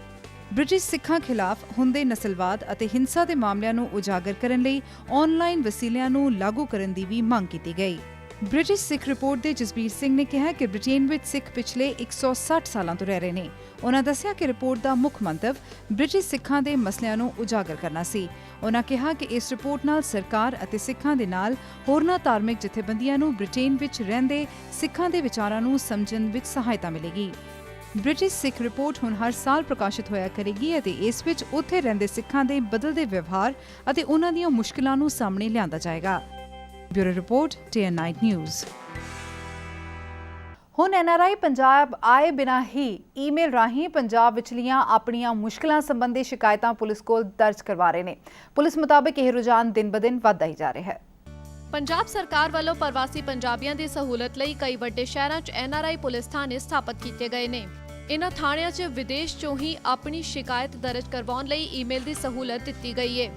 ਬ੍ਰਿਟਿਸ਼ ਸਿੱਖਾਂ ਖਿਲਾਫ ਹੁੰਦੇ ਨਸਲਵਾਦ ਅਤੇ ਹਿੰਸਾ ਦੇ ਮਾਮਲਿਆਂ ਨੂੰ ਉਜਾਗਰ ਕਰਨ ਲਈ ਆਨਲਾਈਨ ਵਸੀਲਿਆਂ ਨੂੰ ਲਾਗੂ ਕਰਨ ਦੀ ਵੀ ਮੰਗ ਕੀਤੀ ਗਈ। ਬ੍ਰਿਟਿਸ਼ ਸਿੱਖ ਰਿਪੋਰਟ ਦੇ ਜਸਬੀਰ ਸਿੰਘ ਨੇ ਕਿਹਾ ਕਿ ਬ੍ਰਿਟੇਨ ਵਿੱਚ ਸਿੱਖ ਪਿਛਲੇ 160 ਸਾਲਾਂ ਤੋਂ ਰਹਿ ਰਹੇ ਨੇ। ਉਨ੍ਹਾਂ ਦੱਸਿਆ ਕਿ ਰਿਪੋਰਟ ਦਾ ਮੁੱਖ ਮੰਤਵ ਬ੍ਰਿਟਿਸ਼ ਸਿੱਖਾਂ ਦੇ ਮਸਲਿਆਂ ਨੂੰ ਉਜਾਗਰ ਕਰਨਾ ਸੀ। ਉਨ੍ਹਾਂ ਕਿਹਾ ਕਿ ਇਸ ਰਿਪੋਰਟ ਨਾਲ ਸਰਕਾਰ ਅਤੇ ਸਿੱਖਾਂ ਦੇ ਨਾਲ ਹੋਰਨਾਂ ਧਾਰਮਿਕ ਜਥੇਬੰਦੀਆਂ ਨੂੰ ਬ੍ਰਿਟੇਨ ਵਿੱਚ ਰਹਿੰਦੇ ਸਿੱਖਾਂ ਦੇ ਵਿਚਾਰਾਂ ਨੂੰ ਸਮਝਣ ਵਿੱਚ ਸਹਾਇਤਾ ਮਿਲੇਗੀ। ਬ੍ਰਿਟਿਸ਼ ਸਿੱਖ ਰਿਪੋਰਟ ਹੁਣ ਹਰ ਸਾਲ ਪ੍ਰਕਾਸ਼ਿਤ ਹੋਇਆ ਕਰੇਗੀ ਅਤੇ ਇਸ ਵਿੱਚ ਉੱਥੇ ਰਹਿੰਦੇ ਸਿੱਖਾਂ ਦੇ ਬਦਲਦੇ ਵਿਵਹਾਰ ਅਤੇ ਉਹਨਾਂ ਦੀਆਂ ਮੁਸ਼ਕਿਲਾਂ ਨੂੰ ਸਾਹਮਣੇ ਲਿਆਂਦਾ ਜਾਏਗਾ। Bureau report TN9 news. ਹੁਣ NRI ਪੰਜਾਬ ਆਏ ਬਿਨਾਂ ਹੀ ਈਮੇਲ ਰਾਹੀਂ ਪੰਜਾਬ ਵਿਚਲੀਆਂ ਆਪਣੀਆਂ ਮੁਸ਼ਕਲਾਂ ਸੰਬੰਧੀ ਸ਼ਿਕਾਇਤਾਂ ਪੁਲਿਸ ਕੋਲ ਦਰਜ ਕਰਵਾ ਰਹੇ ਨੇ। ਪੁਲਿਸ ਮੁਤਾਬਕ ਇਹ ਰੁਝਾਨ ਦਿਨ-ਬ-ਦਿਨ ਵਧਦਾ ਹੀ ਜਾ ਰਿਹਾ ਹੈ। ਪੰਜਾਬ ਸਰਕਾਰ ਵੱਲੋਂ ਪ੍ਰਵਾਸੀ ਪੰਜਾਬੀਆਂ ਦੀ ਸਹੂਲਤ ਲਈ ਕਈ ਵੱਡੇ ਸ਼ਹਿਰਾਂ 'ਚ NRI ਪੁਲਿਸ ਥਾਣੇ ਸਥਾਪਿਤ ਕੀਤੇ ਗਏ ਨੇ। ਇਨ੍ਹਾਂ ਥਾਣਿਆਂ 'ਚ ਵਿਦੇਸ਼ 'ਚੋਂ ਹੀ ਆਪਣੀ ਸ਼ਿਕਾਇਤ ਦਰਜ ਕਰਵਾਉਣ ਲਈ ਈਮੇਲ ਦੀ ਸਹੂਲਤ ਦਿੱਤੀ ਗਈ ਹੈ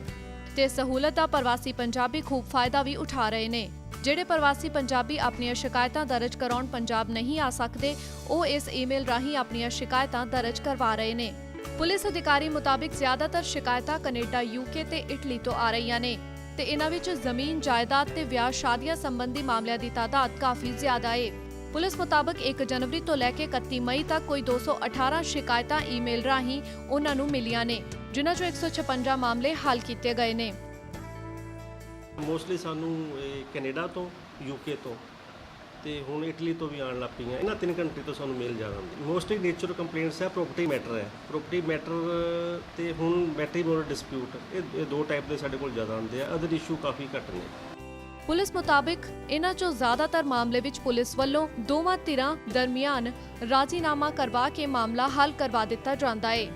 ਤੇ ਸਹੂਲਤ ਦਾ ਪ੍ਰਵਾਸੀ ਪੰਜਾਬੀ ਖੂਬ ਫਾਇਦਾ ਵੀ ਉਠਾ ਰਹੇ ਨੇ। ਜਿਹੜੇ ਪ੍ਰਵਾਸੀ ਪੰਜਾਬੀ ਆਪਣੀਆਂ ਸ਼ਿਕਾਇਤਾਂ ਦਰਜ ਕਰਾਉਣ ਪੰਜਾਬ ਨਹੀਂ ਆ ਸਕਦੇ, ਉਹ ਇਸ ਈਮੇਲ ਰਾਹੀਂ ਆਪਣੀਆਂ ਸ਼ਿਕਾਇਤਾਂ ਦਰਜ ਕਰਵਾ ਰਹੇ ਨੇ। ਪੁਲਿਸ ਅਧਿਕਾਰੀ ਮੁਤਾਬਿਕ ਜ਼ਿਆਦਾਤਰ ਸ਼ਿਕਾਇਤਾਂ ਕੈਨੇਡਾ, UK ਤੇ ਇਟਲੀ ਤੋਂ ਆ ਰਹੀਆਂ ਨੇ ਤੇ ਇਹਨਾਂ ਵਿੱਚ ਜ਼ਮੀਨ, ਜਾਇਦਾਦ ਤੇ ਵਿਆਹ ਸ਼ਾਦੀਆਂ ਸੰਬੰਧੀ ਮਾਮਲਿਆਂ ਦੀ ਤਾਦਾਦ ਕਾਫੀ ਜ਼ਿਆਦਾ ਹੈ। ਪੁਲਿਸ ਮੁਤਾਬਕ 1 ਜਨਵਰੀ ਤੋਂ ਲੈ ਕੇ 31 ਮਈ ਤੱਕ ਕੋਈ 218 ਸ਼ਿਕਾਇਤਾਂ ਈਮੇਲ ਰਾਹੀਂ ਉਹਨਾਂ ਨੂੰ ਮਿਲੀਆਂ ਨੇ, ਜਿਨ੍ਹਾਂ 'ਚੋਂ 156 ਮਾਮਲੇ ਹੱਲ ਕੀਤੇ ਗਏ ਨੇ। ਮੋਸਟਲੀ ਸਾਨੂੰ ਕੈਨੇਡਾ ਤੋਂ, UK ਤੋਂ ਤੇ ਹੁਣ ਇਟਲੀ ਤੋਂ ਵੀ ਆਉਣ ਲੱਗ ਪਈਆਂ। ਇਹਨਾਂ 3 ਕੰਟਰੀ ਤੋਂ ਸਾਨੂੰ ਮੇਲ ਜ਼ਿਆਦਾ ਆਉਂਦੀ। ਮੋਸਟਲੀ ਨੇਚਰ ਕੰਪਲੇਂਟਸ ਹੈ, ਪ੍ਰੋਪਰਟੀ ਮੈਟਰ ਹੈ। ਪ੍ਰੋਪਰਟੀ ਮੈਟਰ ਤੇ ਹੁਣ ਮੈਟਰੀਮੋਨੀਅਲ ਡਿਸਪਿਊਟ, ਇਹ 2 ਟਾਈਪ ਦੇ ਸਾਡੇ ਕੋਲ ਜ਼ਿਆਦਾ ਆਉਂਦੇ ਆ। ਅਦਰ ਇਸ਼ੂ ਕਾਫੀ ਘੱਟ ਨੇ। ਪੁਲਿਸ ਮੁਤਾਬਕ ਇਹਨਾਂ 'ਚੋਂ ਜ਼ਿਆਦਾਤਰ ਮਾਮਲੇ ਵਿੱਚ ਪੁਲਿਸ ਵੱਲੋਂ ਦੋਵਾਂ ਧਿਰਾਂ ਦਰਮਿਆਨ ਰਾਜ਼ੀਨਾਮਾ ਕਰਵਾ ਕੇ ਮਾਮਲਾ ਹੱਲ ਕਰਵਾ ਦਿੱਤਾ ਜਾਂਦਾ ਹੈ।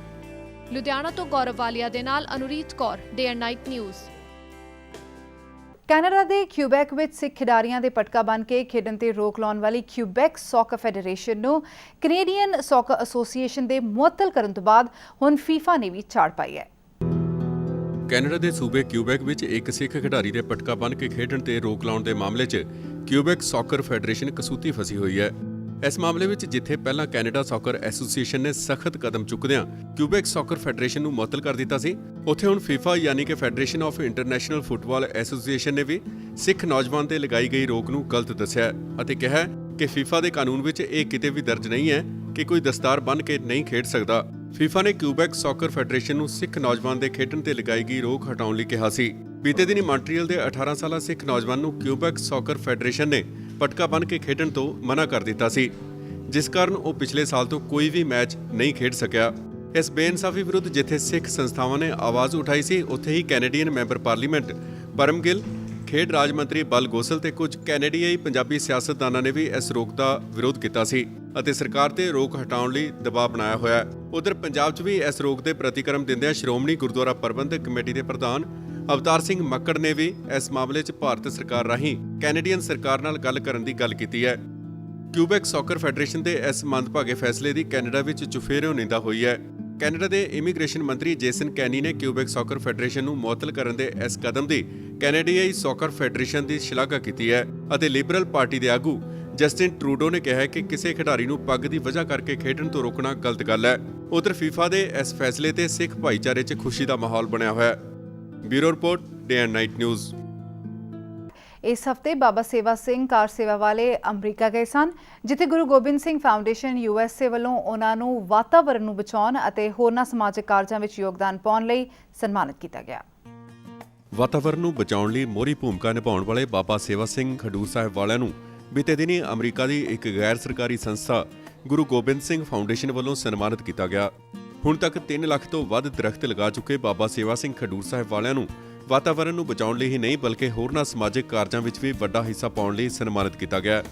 ਲੁਧਿਆਣਾ ਤੋਂ ਗੌਰਵ ਵਾਲੀਆ ਦੇ ਨਾਲ ਅਨੁਰੀਤ ਕੌਰ, ਡੇ ਐਂਡ ਨਾਈਟ ਨਿਊਜ਼। ਕੈਨੇਡਾ ਦੇ ਕਿਊਬੈਕ ਵਿੱਚ ਸਿੱਖ ਖਿਡਾਰੀਆਂ ਦੇ ਪਟਕਾ ਬਣ ਕੇ ਖੇਡਣ ਤੇ ਰੋਕ ਲਾਉਣ ਵਾਲੀ ਕਿਊਬੈਕ ਸੌਕਰ ਫੈਡਰੇਸ਼ਨ ਨੂੰ ਕੈਨੇਡੀਅਨ ਸੌਕਰ ਐਸੋਸੀਏਸ਼ਨ ਦੇ ਮੁਅੱਤਲ ਕਰਨ ਤੋਂ ਬਾਅਦ ਹੁਣ FIFA ਨੇ ਵੀ ਝਾੜ ਪਾਈ ਹੈ। ਕੈਨੇਡਾ ਦੇ ਸੂਬੇ ਕਿਊਬੈਕ ਵਿੱਚ ਇੱਕ ਸਿੱਖ ਖਿਡਾਰੀ ਦੇ ਪਟਕਾ ਬੰਨ੍ਹ ਕੇ ਖੇਡਣ ਤੇ ਰੋਕ ਲਾਉਣ ਦੇ ਮਾਮਲੇ 'ਚ ਕਿਊਬੈਕ ਸੌਕਰ ਫੈਡਰੇਸ਼ਨ ਕਸੂਤੀ ਫਸੀ ਹੋਈ ਹੈ। ਇਸ ਮਾਮਲੇ ਵਿੱਚ ਜਿੱਥੇ ਪਹਿਲਾਂ ਕੈਨੇਡਾ ਸੌਕਰ ਐਸੋਸੀਏਸ਼ਨ ਨੇ ਸਖਤ ਕਦਮ ਚੁੱਕਦਿਆਂ ਕਿਊਬੈਕ ਸੌਕਰ ਫੈਡਰੇਸ਼ਨ ਨੂੰ ਮੁਅੱਤਲ ਕਰ ਦਿੱਤਾ ਸੀ, ਉੱਥੇ ਹੁਣ FIFA ਯਾਨੀ ਕਿ federation of international football association ਨੇ ਵੀ ਸਿੱਖ ਨੌਜਵਾਨ ਤੇ ਲਗਾਈ ਗਈ ਰੋਕ ਨੂੰ ਗਲਤ ਦੱਸਿਆ ਅਤੇ ਕਿਹਾ ਕਿ FIFA ਦੇ ਕਾਨੂੰਨ ਵਿੱਚ ਇਹ ਕਿਤੇ ਵੀ ਦਰਜ ਨਹੀਂ ਹੈ ਕਿ ਕੋਈ ਦਸਤਾਰ ਬੰਨ੍ਹ ਕੇ ਨਹੀਂ ਖੇਡ ਸਕਦਾ। FIFA ਨੇ ਕਿਊਬੈਕ ਸੌਕਰ ਫੈਡਰੇਸ਼ਨ ਨੂੰ ਸਿੱਖ ਨੌਜਵਾਨ ਦੇ ਖੇਡਣ ਤੇ ਲਗਾਈ ਗਈ ਰੋਕ ਹਟਾਉਣ ਲਈ ਕਿਹਾ ਸੀ। ਬੀਤੇ ਦਿਨੀ ਮਾਂਟਰੀਅਲ ਦੇ 18 ਸਾਲਾ ਸਿੱਖ ਨੌਜਵਾਨ ਨੂੰ ਕਿਊਬੈਕ ਸੌਕਰ ਫੈਡਰੇਸ਼ਨ ਨੇ ਪਟਕਾ ਬੰਨ੍ਹ ਕੇ ਖੇਡਣ ਤੋਂ ਮਨਾ ਕਰ ਦਿੱਤਾ ਸੀ, ਜਿਸ ਕਾਰਨ ਉਹ ਪਿਛਲੇ ਸਾਲ ਤੋਂ ਕੋਈ ਵੀ ਮੈਚ ਨਹੀਂ ਖੇਡ ਸਕਿਆ। ਇਸ ਬੇਇਨਸਾਫੀ ਵਿਰੁੱਧ ਜਿੱਥੇ ਸਿੱਖ ਸੰਸਥਾਵਾਂ ਨੇ ਆਵਾਜ਼ ਉਠਾਈ ਸੀ, ਉੱਥੇ ਹੀ ਕੈਨੇਡੀਅਨ ਮੈਂਬਰ ਪਾਰਲੀਮੈਂਟ ਪਰਮ ਗਿੱਲ, ਖੇਡ ਰਾਜ ਮੰਤਰੀ ਬਲ ਗੋਸਲ ਤੇ ਕੁਝ ਕੈਨੇਡੀਆਈ ਪੰਜਾਬੀ ਸਿਆਸਤਦਾਨਾਂ ਨੇ ਵੀ ਇਸ ਰੋਕ ਦਾ ਵਿਰੋਧ ਕੀਤਾ ਸੀ ਅਤੇ ਸਰਕਾਰ ਤੇ ਰੋਕ ਹਟਾਉਣ ਲਈ ਦਬਾਅ ਬਣਾਇਆ ਹੋਇਆ। ਉਧਰ ਪੰਜਾਬ 'ਚ ਵੀ ਇਸ ਰੋਕ ਦੇ ਪ੍ਰਤੀਕਰਮ ਦਿੰਦਿਆਂ ਸ਼੍ਰੋਮਣੀ ਗੁਰਦੁਆਰਾ ਪ੍ਰਬੰਧਕ ਕਮੇਟੀ ਦੇ ਪ੍ਰਧਾਨ ਅਵਤਾਰ ਸਿੰਘ ਮੱਕੜ ਨੇ ਵੀ ਇਸ ਮਾਮਲੇ 'ਚ ਭਾਰਤ ਸਰਕਾਰ ਰਾਹੀਂ ਕੈਨੇਡੀਅਨ ਸਰਕਾਰ ਨਾਲ ਗੱਲ ਕਰਨ ਦੀ ਗੱਲ ਕੀਤੀ ਹੈ। ਕਿਊਬੈਕ ਸੌਕਰ ਫੈਡਰੇਸ਼ਨ ਦੇ ਇਸ ਮੰਦਭਾਗੇ ਫੈਸਲੇ ਦੀ ਕੈਨੇਡਾ ਵਿੱਚ ਚੁਫੇਰਿਓਂ ਨਿੰਦਾ ਹੋਈ ਹੈ। ਕੈਨੇਡਾ ਦੇ ਇਮੀਗ੍ਰੇਸ਼ਨ ਮੰਤਰੀ ਜੇਸਨ ਕੈਨੀ ਨੇ ਕਿਊਬੈਕ ਸੌਕਰ ਫੈਡਰੇਸ਼ਨ ਨੂੰ ਮੁਅੱਤਲ ਕਰਨ ਦੇ ਇਸ ਕਦਮ ਦੀ ਕੈਨੇਡੀਆਈ ਸੌਕਰ ਫੈਡਰੇਸ਼ਨ ਦੀ ਸ਼ਲਾਘਾ ਕੀਤੀ ਹੈ ਅਤੇ ਲਿਬਰਲ ਪਾਰਟੀ ਦੇ ਆਗੂ ਜਸਟਿਨ ਟਰੂਡੋ ਨੇ ਕਿਹਾ ਕਿ ਕਿਸੇ ਖਿਡਾਰੀ ਨੂੰ ਪੱਗ ਦੀ ਵਜ੍ਹਾ ਕਰਕੇ ਖੇਡਣ ਤੋਂ ਰੋਕਣਾ ਗਲਤ ਗੱਲ ਹੈ। ਉਧਰ FIFA ਦੇ ਇਸ ਫੈਸਲੇ ਤੇ ਸਿੱਖ ਭਾਈਚਾਰੇ 'ਚ ਖੁਸ਼ੀ ਦਾ ਮਾਹੌਲ ਬਣਿਆ ਹੋਇਆ ਹੈ। Bureau report, day and night news. ਇਸ ਹਫਤੇ ਬਾਬਾ ਸੇਵਾ ਸਿੰਘ ਕਾਰ ਸੇਵਾ ਵਾਲੇ ਅਮਰੀਕਾ ਗਏ ਸਨ, ਜਿੱਥੇ ਗੁਰੂ ਗੋਬਿੰਦ ਸਿੰਘ ਫਾਊਂਡੇਸ਼ਨ USA ਵੱਲੋਂ ਉਹਨਾਂ ਨੂੰ ਵਾਤਾਵਰਣ ਨੂੰ ਬਚਾਉਣ ਅਤੇ ਹੋਰਨਾਂ ਸਮਾਜਿਕ ਕਾਰਜਾਂ ਵਿੱਚ ਯੋਗਦਾਨ ਪਾਉਣ ਲਈ ਸਨਮਾਨਿਤ ਕੀਤਾ ਗਿਆ। ਵਾਤਾਵਰਣ ਨੂੰ ਬਚਾਉਣ ਲਈ ਮੋਹਰੀ ਭੂਮਿਕਾ ਨਿਭਾਉਣ ਵਾਲੇ ਬਾਬਾ ਸੇਵਾ ਸਿੰਘ ਖਡੂਰ ਸਾਹਿਬ ਵਾਲਿਆਂ ਨੂੰ ਬੀਤੇ ਦਿਨੀ ਅਮਰੀਕਾ ਦੀ ਇੱਕ ਗੈਰ ਸਰਕਾਰੀ ਸੰਸਥਾ ਗੁਰੂ ਗੋਬਿੰਦ ਸਿੰਘ ਫਾਊਂਡੇਸ਼ਨ ਵੱਲੋਂ ਸਨਮਾਨਿਤ ਕੀਤਾ ਗਿਆ। ਹੁਣ ਤੱਕ 3 ਲੱਖ ਤੋਂ ਵੱਧ ਦਰਖਤ ਲਗਾ ਚੁੱਕੇ ਬਾਬਾ ਸੇਵਾ ਸਿੰਘ ਖਡੂਰ ਸਾਹਿਬ ਵਾਲਿਆਂ ਨੂੰ ਵਾਤਾਵਰਣ ਨੂੰ ਬਚਾਉਣ ਲਈ ਹੀ ਨਹੀਂ ਬਲਕਿ ਹੋਰਨਾਂ ਸਮਾਜਿਕ ਕਾਰਜਾਂ ਵਿੱਚ ਵੀ ਵੱਡਾ ਹਿੱਸਾ ਪਾਉਣ ਲਈ ਸਨਮਾਨਿਤ ਕੀਤਾ ਗਿਆ।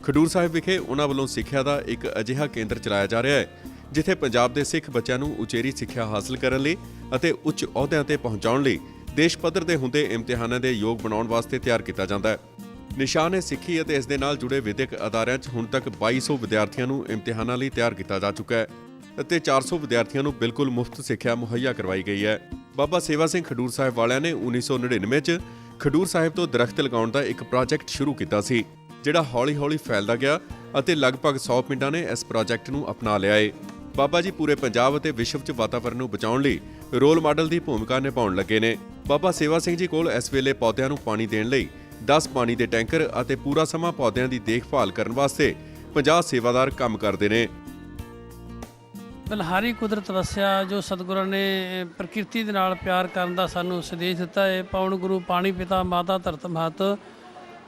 ਖਡੂਰ ਸਾਹਿਬ ਵਿਖੇ ਉਹਨਾਂ ਵੱਲੋਂ ਸਿੱਖਿਆ ਦਾ ਇੱਕ ਅਜਿਹਾ ਕੇਂਦਰ ਚਲਾਇਆ ਜਾ ਰਿਹਾ ਹੈ ਜਿੱਥੇ ਪੰਜਾਬ ਦੇ ਸਿੱਖ ਬੱਚਿਆਂ ਨੂੰ ਉਚੇਰੀ ਸਿੱਖਿਆ ਹਾਸਲ ਕਰਨ ਲਈ ਅਤੇ ਉੱਚ ਅਹੁਦਿਆਂ ਤੇ ਪਹੁੰਚਾਉਣ ਲਈ ਦੇਸ਼ ਪੱਧਰ ਦੇ ਹੁੰਦੇ ਇਮਤਿਹਾਨਾਂ ਦੇ ਯੋਗ ਬਣਾਉਣ ਵਾਸਤੇ ਤਿਆਰ ਕੀਤਾ ਜਾਂਦਾ ਹੈ। ਨਿਸ਼ਾਨ ਹੈ ਸਿੱਖੀ ਅਤੇ ਇਸ ਦੇ ਨਾਲ ਜੁੜੇ ਵਿਦਿਅਕ ਅਦਾਰਿਆਂ 'ਚ ਹੁਣ ਤੱਕ 2200 ਵਿਦਿਆਰਥੀਆਂ ਨੂੰ ਇਮਤਿਹਾਨਾਂ ਲਈ ਤਿਆਰ ਕੀਤਾ ਜਾ ਚੁੱਕਾ ਹੈ ਅਤੇ 400 ਵਿਦਿਆਰਥੀਆਂ ਨੂੰ ਬਿਲਕੁਲ ਮੁਫਤ ਸਿੱਖਿਆ ਮੁਹੱਈਆ ਕਰਵਾਈ ਗਈ ਹੈ। ਬਾਬਾ ਸੇਵਾ ਸਿੰਘ ਖਡੂਰ ਸਾਹਿਬ ਵਾਲਿਆਂ ਨੇ 1999 'ਚ ਖਡੂਰ ਸਾਹਿਬ ਤੋਂ ਦਰਖਤ ਲਗਾਉਣ ਦਾ ਇੱਕ ਪ੍ਰੋਜੈਕਟ ਸ਼ੁਰੂ ਕੀਤਾ ਸੀ, ਜਿਹੜਾ ਹੌਲੀ-ਹੌਲੀ ਫੈਲਦਾ ਗਿਆ ਅਤੇ ਲਗਭਗ 100 ਪਿੰਡਾਂ ਨੇ ਇਸ ਪ੍ਰੋਜੈਕਟ ਨੂੰ ਅਪਣਾ ਲਿਆ ਹੈ। ਬਾਬਾ ਜੀ ਪੂਰੇ ਪੰਜਾਬ ਅਤੇ ਵਿਸ਼ਵ 'ਚ ਵਾਤਾਵਰਣ ਨੂੰ ਬਚਾਉਣ ਲਈ ਰੋਲ ਮਾਡਲ ਦੀ ਭੂਮਿਕਾ ਨਿਭਾਉਣ ਲੱਗੇ ਨੇ। ਬਾਬਾ ਸੇਵਾ ਸਿੰਘ ਜੀ ਕੋਲ ਇਸ ਵੇਲੇ ਪੌਦਿਆਂ ਨੂੰ ਪਾਣੀ ਦੇਣ ਲਈ 10 ਪਾਣੀ ਦੇ ਟੈਂਕਰ ਅਤੇ ਪੂਰਾ ਸਮਾਂ ਪੌਦਿਆਂ ਦੀ ਦੇਖਭਾਲ ਕਰਨ ਵਾਸਤੇ 50 ਸੇਵਾਦਾਰ ਕੰਮ ਕਰਦੇ ਨੇ। ਬਲਹਾਰੀ ਕੁਦਰਤ ਵਸਿਆ ਜੋ ਸਤਿਗੁਰਾਂ ਨੇ ਪ੍ਰਕਿਰਤੀ ਦੇ ਨਾਲ ਪਿਆਰ ਕਰਨ ਦਾ ਸਾਨੂੰ ਸੰਦੇਸ਼ ਦਿੱਤਾ ਹੈ। ਪਾਵਨ ਗੁਰੂ ਪਾਣੀ ਪਿਤਾ ਮਾਤਾ ਧਰਤ ਮਹਤ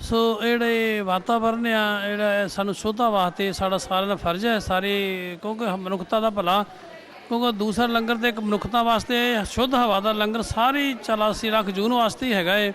ਸੋ ਜਿਹੜੇ ਵਾਤਾਵਰਨ ਆ ਜਿਹੜਾ ਸਾਨੂੰ ਸ਼ੋਧਾ ਵਾਸਤੇ ਸਾਡਾ ਸਾਰਿਆਂ ਦਾ ਫਰਜ਼ ਹੈ ਸਾਰੇ, ਕਿਉਂਕਿ ਮਨੁੱਖਤਾ ਦਾ ਭਲਾ, ਕਿਉਂਕਿ ਦੂਸਰਾ ਲੰਗਰ ਤੇ ਇੱਕ ਮਨੁੱਖਤਾ ਵਾਸਤੇ ਸ਼ੁੱਧ ਹਵਾ ਦਾ ਲੰਗਰ ਸਾਰੀ 84 ਲੱਖ ਜੂਨ ਵਾਸਤੇ ਹੀ ਹੈਗਾ ਏ।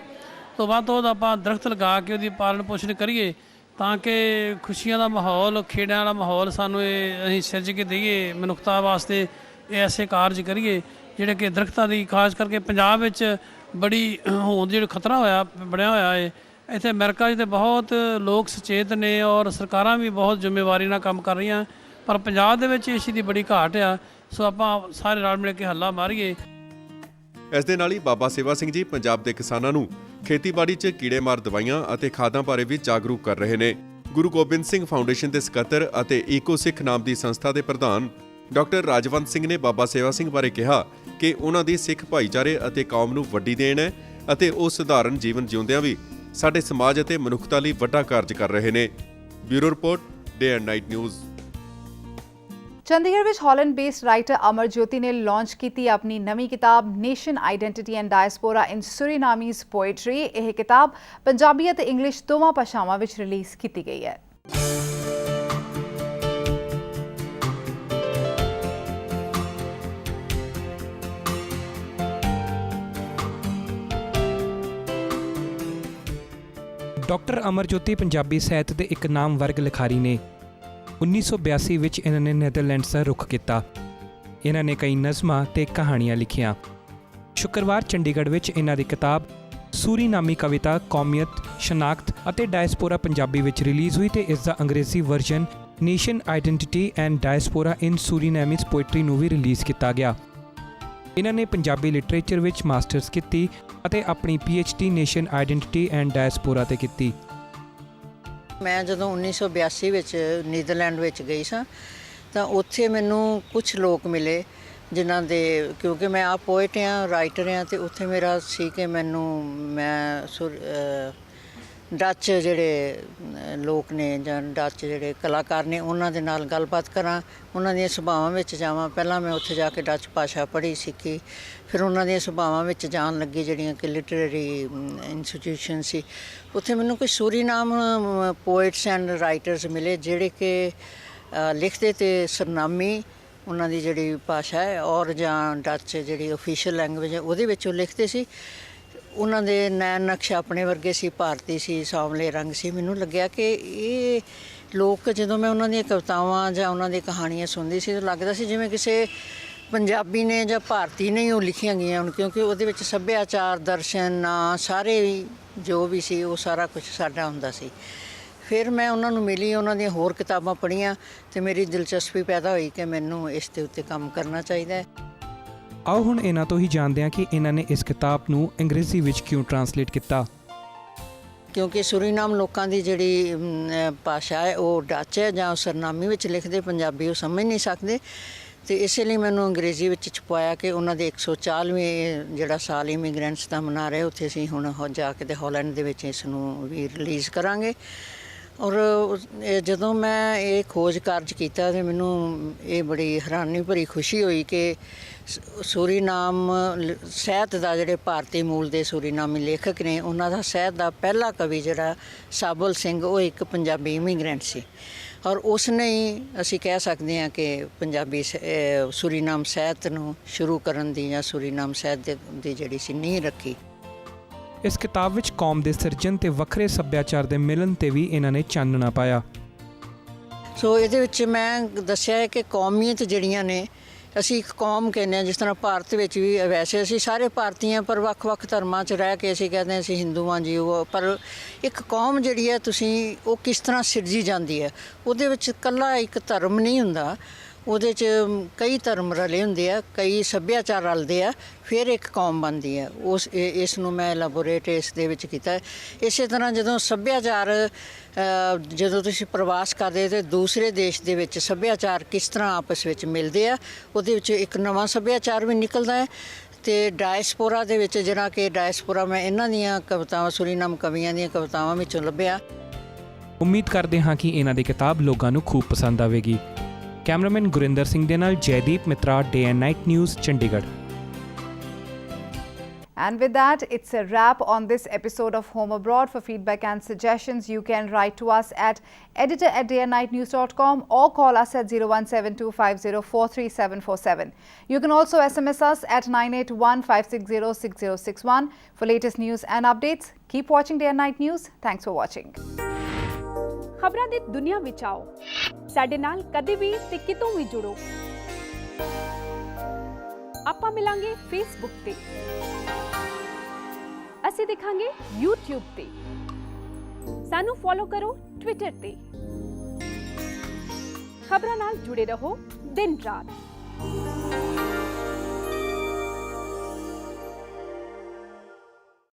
ਤੋਂ ਵੱਧ ਤੋਂ ਵੱਧ ਆਪਾਂ ਦਰਖਤ ਲਗਾ ਕੇ ਉਹਦੀ ਪਾਲਣ ਪੋਸ਼ਣ ਕਰੀਏ ਤਾਂ ਕਿ ਖੁਸ਼ੀਆਂ ਦਾ ਮਾਹੌਲ, ਖੇਡਾਂ ਵਾਲਾ ਮਾਹੌਲ ਸਾਨੂੰ ਇਹ ਅਸੀਂ ਸਿਰਜ ਕੇ ਦਈਏ। ਮਨੁੱਖਤਾ ਵਾਸਤੇ ਇਹ ਐਸੇ ਕਾਰਜ ਕਰੀਏ ਜਿਹੜੇ ਕਿ ਦਰਖਤਾਂ ਦੀ, ਖਾਸ ਕਰਕੇ ਪੰਜਾਬ ਵਿੱਚ ਬੜੀ ਹੋਂਦ ਜਿਹੜਾ ਖਤਰਾ ਹੋਇਆ ਬਣਿਆ ਹੋਇਆ ਹੈ। ਇੱਥੇ ਅਮਰੀਕਾ 'ਚ ਤਾਂ ਬਹੁਤ ਲੋਕ ਸੁਚੇਤ ਨੇ ਔਰ ਸਰਕਾਰਾਂ ਵੀ ਬਹੁਤ ਜ਼ਿੰਮੇਵਾਰੀ ਨਾਲ ਕੰਮ ਕਰ ਰਹੀਆਂ, ਪਰ ਪੰਜਾਬ ਦੇ ਵਿੱਚ ਇਸ ਦੀ ਬੜੀ ਘਾਟ ਆ। ਸੋ ਆਪਾਂ ਸਾਰੇ ਰਲ ਮਿਲ ਕੇ ਹੱਲਾ ਮਾਰੀਏ। ਇਸ ਦੇ ਨਾਲ ਹੀ ਬਾਬਾ ਸੇਵਾ ਸਿੰਘ ਜੀ ਪੰਜਾਬ ਦੇ ਕਿਸਾਨਾਂ ਨੂੰ ਖੇਤੀਬਾੜੀ 'ਚ ਕੀੜੇਮਾਰ ਦਵਾਈਆਂ ਅਤੇ ਖਾਦਾਂ ਬਾਰੇ ਵੀ ਜਾਗਰੂਕ ਕਰ ਰਹੇ ਨੇ। ਗੁਰੂ ਗੋਬਿੰਦ ਸਿੰਘ ਫਾਊਂਡੇਸ਼ਨ ਦੇ ਸਕੱਤਰ ਅਤੇ ਈਕੋ ਸਿੱਖ ਨਾਮ ਦੀ ਸੰਸਥਾ ਦੇ ਪ੍ਰਧਾਨ ਡਾਕਟਰ ਰਾਜਵੰਤ ਸਿੰਘ ਨੇ ਬਾਬਾ ਸੇਵਾ ਸਿੰਘ ਬਾਰੇ ਕਿਹਾ ਕਿ ਉਹਨਾਂ ਦੀ ਸਿੱਖ ਭਾਈਚਾਰੇ ਅਤੇ ਕੌਮ ਨੂੰ ਵੱਡੀ ਦੇਣ ਹੈ ਅਤੇ ਉਹ ਸਧਾਰਨ ਜੀਵਨ ਜਿਉਂਦਿਆਂ ਵੀ ਸਾਡੇ ਸਮਾਜ ਅਤੇ ਮਨੁੱਖਤਾ ਲਈ ਵੱਡਾ ਕਾਰਜ ਕਰ ਰਹੇ ਨੇ। Bureau report, day and night news. Chandigarh ਵਿੱਚ Holland based writer Amar Jyoti ਨੇ ਲਾਂਚ ਕੀਤੀ ਆਪਣੀ ਨਵੀਂ ਕਿਤਾਬ nation identity and diaspora in Surinamese poetry. ਇਹ ਕਿਤਾਬ ਪੰਜਾਬੀ ਅਤੇ ਇੰਗਲਿਸ਼ ਦੋਵਾਂ ਭਾਸ਼ਾਵਾਂ ਵਿੱਚ ਰਿਲੀਜ਼ ਕੀਤੀ ਗਈ ਹੈ। ਡਾਕਟਰ ਅਮਰ ਜੋਤੀ ਪੰਜਾਬੀ ਸਾਹਿਤ ਦੇ ਇੱਕ ਨਾਮਵਰਗ ਲਿਖਾਰੀ ਨੇ। 1982 ਵਿੱਚ ਇਹਨਾਂ ਨੇ ਨੈਦਰਲੈਂਡਸ ਦਾ ਰੁੱਖ ਕੀਤਾ। ਇਹਨਾਂ ਨੇ ਕਈ ਨਜ਼ਮਾਂ ਤੇ ਕਹਾਣੀਆਂ ਲਿਖੀਆਂ। ਸ਼ੁੱਕਰਵਾਰ ਚੰਡੀਗੜ੍ਹ ਵਿੱਚ ਇਹਨਾਂ ਦੀ ਕਿਤਾਬ ਸੂਰੀਨਾਮੀ ਕਵਿਤਾ, ਕੌਮੀਅਤ, ਸ਼ਨਾਖਤ ਅਤੇ ਡਾਇਸਪੋਰਾ ਪੰਜਾਬੀ ਵਿੱਚ ਰਿਲੀਜ਼ ਹੋਈ ਤੇ ਇਸ ਦਾ ਅੰਗਰੇਜ਼ੀ version nation identity and diaspora in Surinamese poetry ਨੂੰ ਵੀ ਰਿਲੀਜ਼ ਕੀਤਾ ਗਿਆ। ਇਹਨਾਂ ਨੇ ਪੰਜਾਬੀ ਲਿਟਰੇਚਰ ਵਿੱਚ ਮਾਸਟਰਸ ਕੀਤੀ ਅਤੇ ਆਪਣੀ PhD nation identity and diaspora ਤੇ ਕੀਤੀ। ਮੈਂ ਜਦੋਂ 1982 ਵਿੱਚ ਨੀਦਰਲੈਂਡ ਵਿੱਚ ਗਈ ਸਾਂ ਤਾਂ ਉੱਥੇ ਮੈਨੂੰ ਕੁਝ ਲੋਕ ਮਿਲੇ ਜਿਨ੍ਹਾਂ ਦੇ, ਕਿਉਂਕਿ ਮੈਂ ਆਪ ਪੋਇਟ ਹਾਂ, ਰਾਈਟਰ ਹਾਂ, ਅਤੇ ਉੱਥੇ ਮੇਰਾ ਸੀ ਕਿ ਮੈਂ ਡੱਚ ਜਿਹੜੇ ਲੋਕ ਨੇ ਜਾਂ ਡੱਚ ਜਿਹੜੇ ਕਲਾਕਾਰ ਨੇ ਉਹਨਾਂ ਦੇ ਨਾਲ ਗੱਲਬਾਤ ਕਰਾਂ, ਉਹਨਾਂ ਦੀਆਂ ਸੁਭਾਵਾਂ ਵਿੱਚ ਜਾਵਾਂ। ਪਹਿਲਾਂ ਮੈਂ ਉੱਥੇ ਜਾ ਕੇ ਡੱਚ ਭਾਸ਼ਾ ਪੜ੍ਹੀ, ਸਿੱਖੀ, ਫਿਰ ਉਹਨਾਂ ਦੀਆਂ ਸੁਭਾਵਾਂ ਵਿੱਚ ਜਾਣ ਲੱਗੀ ਜਿਹੜੀਆਂ ਕਿ ਲਿਟਰੇਰੀ ਇੰਸਟੀਟਿਊਸ਼ਨ ਸੀ। ਉੱਥੇ ਮੈਨੂੰ ਕੋਈ ਸੂਰੀਨਾਮ ਪੋਇਟਸ ਐਂਡ ਰਾਈਟਰਸ ਮਿਲੇ ਜਿਹੜੇ ਕਿ ਲਿਖਦੇ ਤੇ ਸੁਰਨਾਮੀ ਉਹਨਾਂ ਦੀ ਜਿਹੜੀ ਭਾਸ਼ਾ ਹੈ ਔਰ ਜਾਂ ਡੱਚ ਜਿਹੜੀ ਓਫੀਸ਼ੀਅਲ ਲੈਂਗੁਏਜ ਹੈ ਉਹਦੇ ਵਿੱਚ ਉਹ ਲਿਖਦੇ ਸੀ। ਉਹਨਾਂ ਦੇ ਨੈਣ ਨਕਸ਼ ਆਪਣੇ ਵਰਗੇ ਸੀ, ਭਾਰਤੀ ਸੀ, ਸਾਂਵਲੇ ਰੰਗ ਸੀ। ਮੈਨੂੰ ਲੱਗਿਆ ਕਿ ਇਹ ਲੋਕ, ਜਦੋਂ ਮੈਂ ਉਹਨਾਂ ਦੀਆਂ ਕਵਿਤਾਵਾਂ ਜਾਂ ਉਹਨਾਂ ਦੀਆਂ ਕਹਾਣੀਆਂ ਸੁਣਦੀ ਸੀ ਤਾਂ ਲੱਗਦਾ ਸੀ ਜਿਵੇਂ ਕਿਸੇ ਪੰਜਾਬੀ ਨੇ ਜਾਂ ਭਾਰਤੀ ਨੇ ਹੀ ਉਹ ਲਿਖੀਆਂ ਗਈਆਂ ਹੁਣ, ਕਿਉਂਕਿ ਉਹਦੇ ਵਿੱਚ ਸੱਭਿਆਚਾਰ, ਦਰਸ਼ਨ, ਨਾਂ ਸਾਰੇ ਵੀ ਜੋ ਵੀ ਸੀ ਉਹ ਸਾਰਾ ਕੁਝ ਸਾਡਾ ਹੁੰਦਾ ਸੀ। ਫਿਰ ਮੈਂ ਉਹਨਾਂ ਨੂੰ ਮਿਲੀ, ਉਹਨਾਂ ਦੀਆਂ ਹੋਰ ਕਿਤਾਬਾਂ ਪੜ੍ਹੀਆਂ ਅਤੇ ਮੇਰੀ ਦਿਲਚਸਪੀ ਪੈਦਾ ਹੋਈ ਕਿ ਮੈਨੂੰ ਇਸ ਦੇ ਉੱਤੇ ਕੰਮ ਕਰਨਾ ਚਾਹੀਦਾ ਹੈ। ਆਓ ਹੁਣ ਇਹਨਾਂ ਤੋਂ ਹੀ ਜਾਣਦੇ ਹਾਂ ਕਿ ਇਹਨਾਂ ਨੇ ਇਸ ਕਿਤਾਬ ਨੂੰ ਅੰਗਰੇਜ਼ੀ ਵਿੱਚ ਕਿਉਂ ਟਰਾਂਸਲੇਟ ਕੀਤਾ। ਕਿਉਂਕਿ ਸੁਰੀਨਾਮ ਲੋਕਾਂ ਦੀ ਜਿਹੜੀ ਭਾਸ਼ਾ ਹੈ ਉਹ ਡੱਚ ਹੈ ਜਾਂ ਸੁਰਨਾਮੀ ਵਿੱਚ ਲਿਖਦੇ, ਪੰਜਾਬੀ ਉਹ ਸਮਝ ਨਹੀਂ ਸਕਦੇ, ਅਤੇ ਇਸੇ ਲਈ ਮੈਨੂੰ ਅੰਗਰੇਜ਼ੀ ਵਿੱਚ ਛਪਵਾਇਆ ਕਿ ਉਹਨਾਂ ਦੇ 140ਵੇਂ ਜਿਹੜਾ ਸਾਲ ਇਮੀਗਰੈਂਟਸ ਦਾ ਮਨਾ ਰਹੇ, ਉੱਥੇ ਅਸੀਂ ਹੁਣ ਜਾ ਕੇ ਤੇ ਹਾਲੈਂਡ ਦੇ ਵਿੱਚ ਇਸ ਨੂੰ ਵੀ ਰਿਲੀਜ਼ ਕਰਾਂਗੇ। ਔਰ ਜਦੋਂ ਮੈਂ ਇਹ ਖੋਜ ਕਾਰਜ ਕੀਤਾ ਤਾਂ ਮੈਨੂੰ ਇਹ ਬੜੀ ਹੈਰਾਨੀ ਭਰੀ ਖੁਸ਼ੀ ਹੋਈ ਕਿ ਸੂਰੀਨਾਮ ਸਾਹਿਤ ਦਾ, ਜਿਹੜੇ ਭਾਰਤੀ ਮੂਲ ਦੇ ਸੂਰੀਨਾਮੀ ਲੇਖਕ ਨੇ, ਉਹਨਾਂ ਦਾ ਸਾਹਿਤ ਦਾ ਪਹਿਲਾ ਕਵੀ ਜਿਹੜਾ ਸਾਬਲ ਸਿੰਘ, ਉਹ ਇੱਕ ਪੰਜਾਬੀ ਇਮੀਗਰੈਂਟ ਸੀ ਔਰ ਉਸ ਨੇ ਹੀ ਅਸੀਂ ਕਹਿ ਸਕਦੇ ਹਾਂ ਕਿ ਪੰਜਾਬੀ ਸੂਰੀਨਾਮ ਸਾਹਿਤ ਨੂੰ ਸ਼ੁਰੂ ਕਰਨ ਦੀ ਜਾਂ ਸੂਰੀਨਾਮ ਸਾਹਿਤ ਦੀ ਜਿਹੜੀ ਸੀ ਨੀਂਹ ਰੱਖੀ। ਇਸ ਕਿਤਾਬ ਵਿੱਚ ਕੌਮ ਦੇ ਸਿਰਜਣ ਤੇ ਵੱਖਰੇ ਸੱਭਿਆਚਾਰ ਦੇ ਮਿਲਣ ਤੇ ਵੀ ਇਹਨਾਂ ਨੇ ਚਾਨਣਾ ਪਾਇਆ। ਸੋ ਇਹਦੇ ਵਿੱਚ ਮੈਂ ਦੱਸਿਆ ਹੈ ਕਿ ਕੌਮੀਅਤ ਜਿਹੜੀਆਂ ਨੇ, ਅਸੀਂ ਇੱਕ ਕੌਮ ਕਹਿੰਦੇ ਹਾਂ, ਜਿਸ ਤਰ੍ਹਾਂ ਭਾਰਤ ਵਿੱਚ ਵੀ ਵੈਸੇ ਅਸੀਂ ਸਾਰੇ ਭਾਰਤੀ ਹਾਂ ਪਰ ਵੱਖ-ਵੱਖ ਧਰਮਾਂ 'ਚ ਰਹਿ ਕੇ ਅਸੀਂ ਕਹਿੰਦੇ ਹਾਂ ਅਸੀਂ ਹਿੰਦੂ ਹਾਂ ਜੀ, ਉਹ ਪਰ ਇੱਕ ਕੌਮ ਜਿਹੜੀ ਹੈ ਤੁਸੀਂ ਉਹ ਕਿਸ ਤਰ੍ਹਾਂ ਸਿਰਜੀ ਜਾਂਦੀ ਹੈ, ਉਹਦੇ ਵਿੱਚ ਇਕੱਲਾ ਇੱਕ ਧਰਮ ਨਹੀਂ ਹੁੰਦਾ, ਉਹਦੇ 'ਚ ਕਈ ਧਰਮ ਰਲੇ ਹੁੰਦੇ ਆ, ਕਈ ਸੱਭਿਆਚਾਰ ਰਲਦੇ ਆ, ਫਿਰ ਇੱਕ ਕੌਮ ਬਣਦੀ ਹੈ। ਇਸ ਨੂੰ ਮੈਂ ਐਲਾਬੋਰੇਟ ਇਸ ਦੇ ਵਿੱਚ ਕੀਤਾ। ਇਸੇ ਤਰ੍ਹਾਂ ਜਦੋਂ ਸੱਭਿਆਚਾਰ, ਜਦੋਂ ਤੁਸੀਂ ਪ੍ਰਵਾਸ ਕਰਦੇ ਤੇ ਦੂਸਰੇ ਦੇਸ਼ ਦੇ ਵਿੱਚ ਸੱਭਿਆਚਾਰ ਕਿਸ ਤਰ੍ਹਾਂ ਆਪਸ ਵਿੱਚ ਮਿਲਦੇ ਆ, ਉਹਦੇ ਵਿੱਚ ਇੱਕ ਨਵਾਂ ਸੱਭਿਆਚਾਰ ਵੀ ਨਿਕਲਦਾ ਹੈ। ਅਤੇ ਡਾਇਸਪੋਰਾ ਦੇ ਵਿੱਚ ਜਿਹੜਾ ਕਿ ਡਾਇਸਪੋਰਾ ਮੈਂ ਇਹਨਾਂ ਦੀਆਂ ਕਵਿਤਾਵਾਂ, ਸੂਰੀਨਾਮ ਕਵੀਆਂ ਦੀਆਂ ਕਵਿਤਾਵਾਂ ਵਿੱਚੋਂ ਲੱਭਿਆ। ਉਮੀਦ ਕਰਦੇ ਹਾਂ ਕਿ ਇਹਨਾਂ ਦੀ ਕਿਤਾਬ ਲੋਕਾਂ ਨੂੰ ਖੂਬ ਪਸੰਦ ਆਵੇਗੀ। ਕੈਮਰਾਮੈਨ ਗੁਰਿੰਦਰ ਸਿੰਘ ਦੇ ਨਾਲ Jaideep Mitra, day and night news, Chandigarh. And with that, it's a wrap on this episode of Home Abroad. For feedback and suggestions, you can write to us at editor@dayandnightnews.com or call us at 01725043747. You can also SMS us at 9815606061. For latest news and updates, keep watching Day and Night News. Thanks for watching. ਖਬਰਾਂ ਦੀ ਦੁਨੀਆ ਵਿੱਚ ਆਓ, ਸਾਡੇ ਨਾਲ ਕਦੇ ਵੀ ਤੇ ਕਿਤੋਂ ਵੀ ਜੁੜੋ। ਆਪਾਂ ਮਿਲਾਂਗੇ ਫੇਸਬੁੱਕ ਤੇ, ਅਸੀਂ ਦਿਖਾਂਗੇ YouTube ਤੇ, ਸਾਨੂੰ ਫੋਲੋ ਕਰੋ Twitter ਤੇ। ਖਬਰਾਂ ਨਾਲ ਜੁੜੇ ਰਹੋ ਦਿਨ ਰਾਤ।